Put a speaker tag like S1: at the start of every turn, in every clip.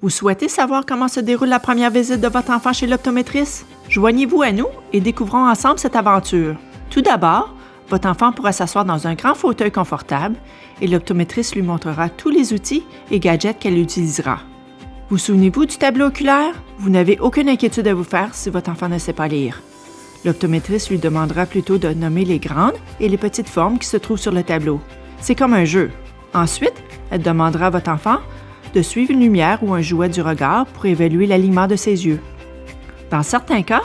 S1: Vous souhaitez savoir comment se déroule la première visite de votre enfant chez l'optométriste? Joignez-vous à nous et découvrons ensemble cette aventure. Tout d'abord, votre enfant pourra s'asseoir dans un grand fauteuil confortable et l'optométriste lui montrera tous les outils et gadgets qu'elle utilisera. Vous souvenez-vous du tableau oculaire? Vous n'avez aucune inquiétude à vous faire si votre enfant ne sait pas lire. L'optométriste lui demandera plutôt de nommer les grandes et les petites formes qui se trouvent sur le tableau. C'est comme un jeu. Ensuite, elle demandera à votre enfant de suivre une lumière ou un jouet du regard pour évaluer l'alignement de ses yeux. Dans certains cas,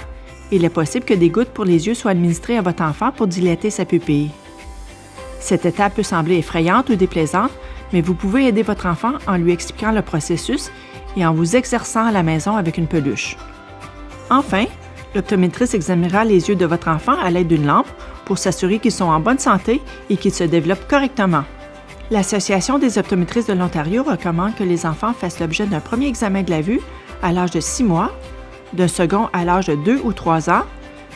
S1: il est possible que des gouttes pour les yeux soient administrées à votre enfant pour dilater sa pupille. Cette étape peut sembler effrayante ou déplaisante, mais vous pouvez aider votre enfant en lui expliquant le processus et en vous exerçant à la maison avec une peluche. Enfin, l'optométriste examinera les yeux de votre enfant à l'aide d'une lampe pour s'assurer qu'ils sont en bonne santé et qu'ils se développent correctement. L'Association des optométristes de l'Ontario recommande que les enfants fassent l'objet d'un premier examen de la vue à l'âge de 6 mois, d'un second à l'âge de 2 ou 3 ans,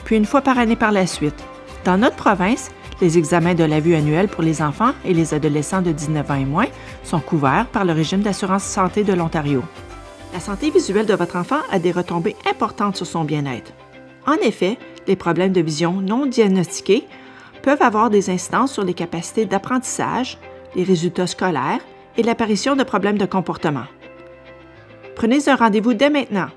S1: puis une fois par année par la suite. Dans notre province, les examens de la vue annuels pour les enfants et les adolescents de 19 ans et moins sont couverts par le régime d'assurance santé de l'Ontario. La santé visuelle de votre enfant a des retombées importantes sur son bien-être. En effet, les problèmes de vision non diagnostiqués peuvent avoir des incidences sur les capacités d'apprentissage, les résultats scolaires et l'apparition de problèmes de comportement. Prenez un rendez-vous dès maintenant.